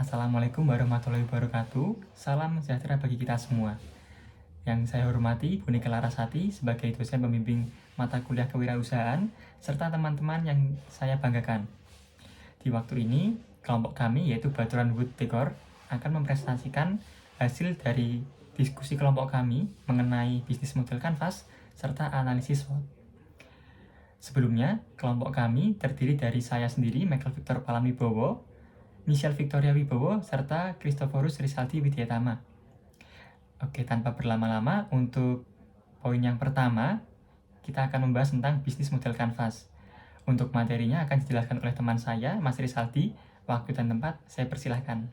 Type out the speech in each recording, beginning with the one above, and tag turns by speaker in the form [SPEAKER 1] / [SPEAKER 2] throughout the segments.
[SPEAKER 1] Assalamualaikum warahmatullahi wabarakatuh. Salam sejahtera bagi kita semua. Yang saya hormati Bu Nike Larasati sebagai dosen pembimbing mata kuliah kewirausahaan, serta teman-teman yang saya banggakan. Di waktu ini, kelompok kami yaitu Baturan Wood Decor akan mempresentasikan hasil dari diskusi kelompok kami mengenai bisnis model kanvas serta analisis SWOT. Sebelumnya, kelompok kami terdiri dari saya sendiri, Michael Victor Palamibowo, Michelle Victoria Wibowo, serta Christophorus Rizaldi Widyatama. Oke, tanpa berlama-lama, untuk poin yang pertama, kita akan membahas tentang bisnis model kanvas. Untuk materinya akan dijelaskan oleh teman saya, Mas Rizaldi. Waktu dan tempat, saya persilahkan.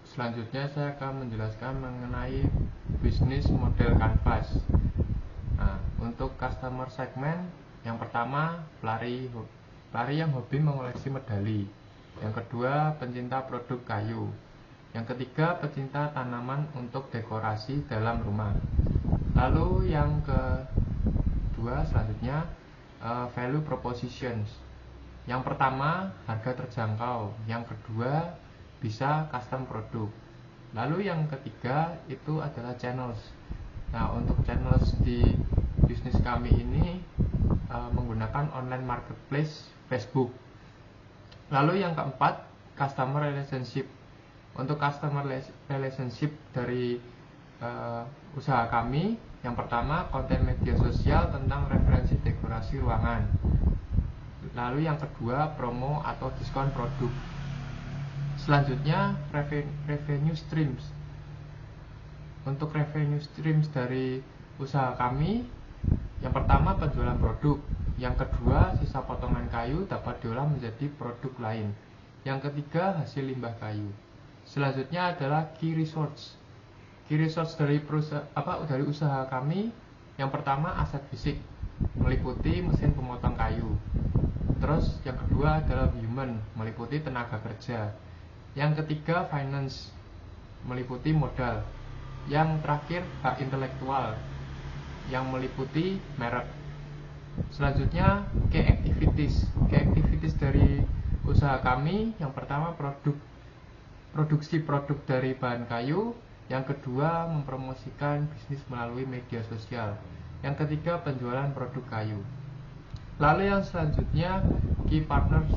[SPEAKER 2] Selanjutnya saya akan menjelaskan mengenai bisnis model kanvas. Nah, untuk customer segment, yang pertama pelari yang hobi mengoleksi medali. Yang kedua, pencinta produk kayu. Yang ketiga, pecinta tanaman untuk dekorasi dalam rumah. Lalu yang kedua selanjutnya, value propositions. Yang pertama, harga terjangkau. Yang kedua, bisa custom produk. Lalu yang ketiga itu adalah channels. Nah, untuk channels di bisnis kami ini menggunakan online marketplace Facebook. Lalu yang keempat, customer relationship. Untuk customer relationship dari usaha kami, yang pertama konten media sosial tentang referensi dekorasi ruangan. Lalu yang kedua, promo atau diskon produk. Selanjutnya, revenue streams. Untuk revenue streams dari usaha kami, yang pertama penjualan produk. Yang kedua, sisa potongan kayu dapat diolah menjadi produk lain. Yang ketiga, hasil limbah kayu. Selanjutnya adalah key resource. Key resource dari usaha kami, yang pertama aset fisik, meliputi mesin pemotong kayu. Terus yang kedua adalah human, meliputi tenaga kerja. Yang ketiga finance, meliputi modal. Yang terakhir hak intelektual, yang meliputi merek. Selanjutnya key activities. Key activities dari usaha kami, yang pertama produksi produk dari bahan kayu. Yang kedua, mempromosikan bisnis melalui media sosial. Yang ketiga, penjualan produk kayu. Lalu yang selanjutnya, key partners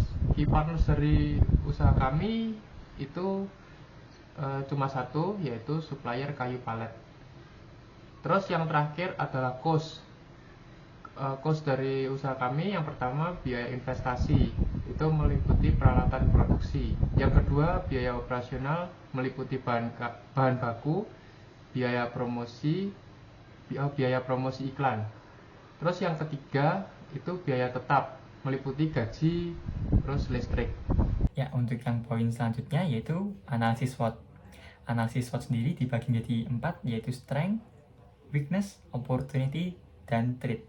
[SPEAKER 2] dari usaha kami itu cuma satu, yaitu supplier kayu palet. Terus yang terakhir adalah cost dari usaha kami. Yang pertama, biaya investasi, itu meliputi peralatan produksi. Yang kedua, biaya operasional, meliputi bahan baku, biaya promosi iklan. Terus yang ketiga itu biaya tetap, meliputi gaji, terus listrik.
[SPEAKER 1] Ya, untuk yang poin selanjutnya yaitu analisis SWOT. Analisis SWOT sendiri dibagi menjadi 4, yaitu strength, weakness, opportunity, dan threat.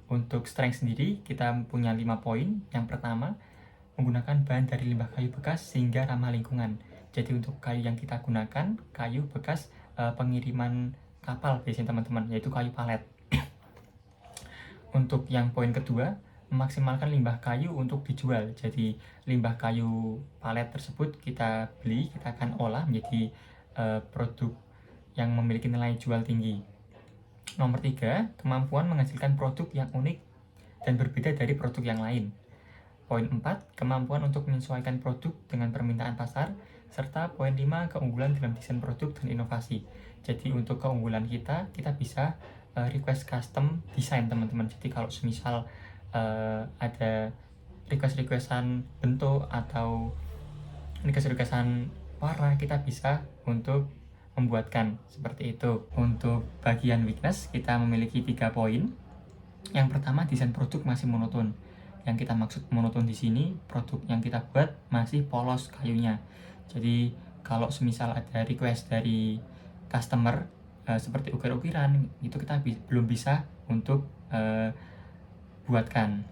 [SPEAKER 1] Untuk strength sendiri kita punya 5 poin. Yang pertama, menggunakan bahan dari limbah kayu bekas sehingga ramah lingkungan. Jadi untuk kayu yang kita gunakan, kayu bekas pengiriman kapal biasanya teman-teman, yaitu kayu palet. Untuk yang poin kedua, memaksimalkan limbah kayu untuk dijual. Jadi limbah kayu palet tersebut kita beli, kita akan olah menjadi produk yang memiliki nilai jual tinggi. Nomor 3, kemampuan menghasilkan produk yang unik dan berbeda dari produk yang lain. Poin 4, kemampuan untuk menyesuaikan produk dengan permintaan pasar. Serta poin 5, keunggulan dalam desain produk dan inovasi. Jadi untuk keunggulan kita bisa request custom design teman-teman. Jadi kalau semisal ada requestan bentuk atau requestan warna, kita bisa untuk membuatkan seperti itu. Untuk bagian weakness kita memiliki 3 poin. Yang pertama, desain produk masih monoton. Yang kita maksud monoton di sini, produk yang kita buat masih polos kayunya. Jadi kalau semisal ada request dari customer seperti ukir-ukiran, itu kita belum bisa untuk buatkan.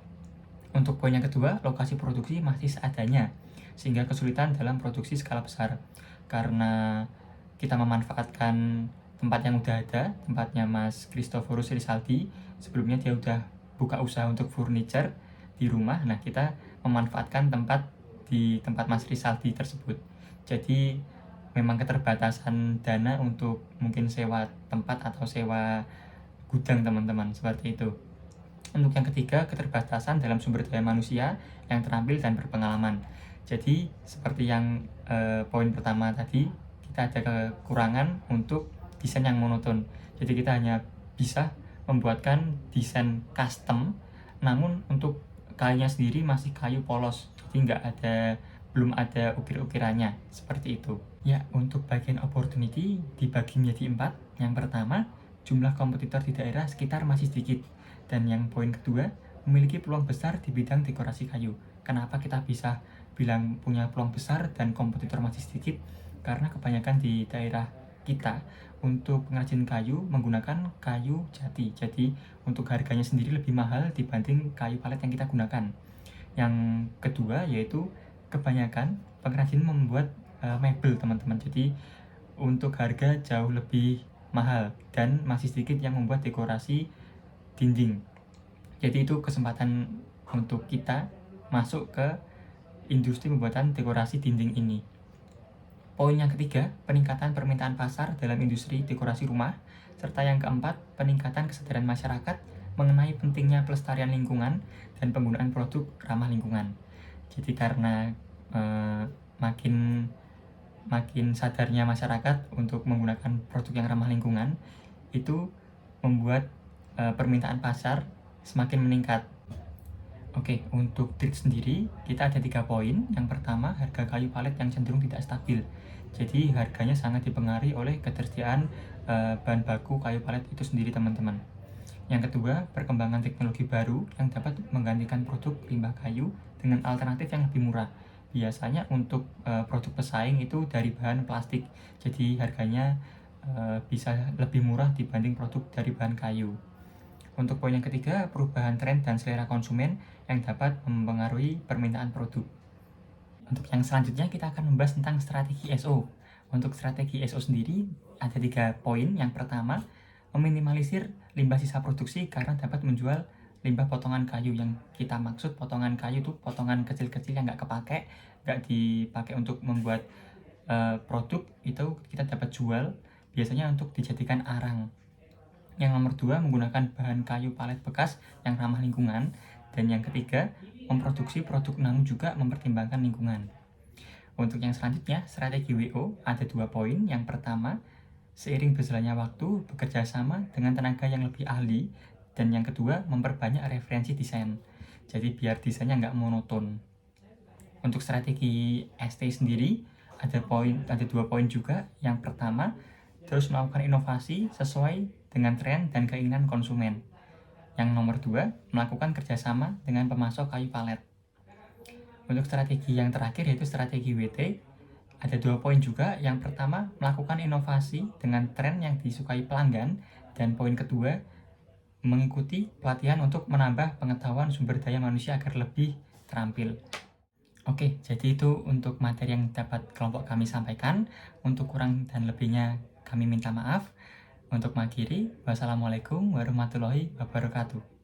[SPEAKER 1] Untuk poin yang kedua, lokasi produksi masih seadanya, sehingga kesulitan dalam produksi skala besar. Karena kita memanfaatkan tempat yang udah ada, tempatnya Mas Christophorus Rizaldi. Sebelumnya dia udah buka usaha untuk furniture di rumah. Nah, kita memanfaatkan tempat di tempat Mas Rizaldi tersebut. Jadi memang keterbatasan dana untuk mungkin sewa tempat atau sewa gudang teman-teman, seperti itu. Untuk yang ketiga, keterbatasan dalam sumber daya manusia yang terampil dan berpengalaman. Jadi seperti yang poin pertama tadi, kita ada kekurangan untuk desain yang monoton. Jadi kita hanya bisa membuatkan desain custom, namun untuk kayunya sendiri masih kayu polos, jadi belum ada ukir-ukirannya, seperti itu. Ya, untuk bagian opportunity dibagi menjadi 4. Yang pertama, jumlah kompetitor di daerah sekitar masih sedikit. Dan yang poin kedua, memiliki peluang besar di bidang dekorasi kayu. Kenapa kita bisa bilang punya peluang besar dan kompetitor masih sedikit? Karena kebanyakan di daerah kita untuk pengrajin kayu menggunakan kayu jati. Jadi untuk harganya sendiri lebih mahal dibanding kayu palet yang kita gunakan. Yang kedua yaitu kebanyakan pengrajin membuat mebel teman-teman. Jadi untuk harga jauh lebih mahal dan masih sedikit yang membuat dekorasi dinding. Jadi itu kesempatan untuk kita masuk ke industri pembuatan dekorasi dinding ini. Poin yang ketiga, peningkatan permintaan pasar dalam industri dekorasi rumah. Serta yang keempat, peningkatan kesadaran masyarakat mengenai pentingnya pelestarian lingkungan dan penggunaan produk ramah lingkungan. Jadi karena makin sadarnya masyarakat untuk menggunakan produk yang ramah lingkungan, itu membuat permintaan pasar semakin meningkat. Oke, untuk trik sendiri kita ada 3 poin. Yang pertama, harga kayu palet yang cenderung tidak stabil. Jadi harganya sangat dipengaruhi oleh ketersediaan bahan baku kayu palet itu sendiri teman-teman. Yang kedua, perkembangan teknologi baru yang dapat menggantikan produk limbah kayu dengan alternatif yang lebih murah. Biasanya untuk produk pesaing itu dari bahan plastik, jadi harganya bisa lebih murah dibanding produk dari bahan kayu. Untuk poin yang ketiga, perubahan tren dan selera konsumen yang dapat mempengaruhi permintaan produk. Untuk yang selanjutnya kita akan membahas tentang strategi SO. Untuk strategi SO sendiri ada 3 poin. Yang pertama, meminimalisir limbah sisa produksi karena dapat menjual limbah potongan kayu. Yang kita maksud potongan kayu itu potongan kecil-kecil yang nggak kepake, nggak dipakai untuk membuat produk, itu kita dapat jual biasanya untuk dijadikan arang. Yang nomor 2, menggunakan bahan kayu palet bekas yang ramah lingkungan. Dan yang ketiga, memproduksi produk namun juga mempertimbangkan lingkungan. Untuk yang selanjutnya, strategi WO ada 2 poin. Yang pertama, seiring berjalannya waktu, bekerja sama dengan tenaga yang lebih ahli. Dan yang kedua, memperbanyak referensi desain. Jadi biar desainnya nggak monoton. Untuk strategi ST sendiri ada 2 poin juga. Yang pertama, terus melakukan inovasi sesuai dengan tren dan keinginan konsumen. Yang nomor 2, melakukan kerjasama dengan pemasok kayu palet. Untuk strategi yang terakhir yaitu strategi WT, ada 2 poin juga. Yang pertama, melakukan inovasi dengan tren yang disukai pelanggan. Dan poin kedua, mengikuti pelatihan untuk menambah pengetahuan sumber daya manusia agar lebih terampil. Oke, jadi itu untuk materi yang dapat kelompok kami sampaikan. Untuk kurang dan lebihnya kami minta maaf. Untuk mengakhiri, wassalamualaikum warahmatullahi wabarakatuh.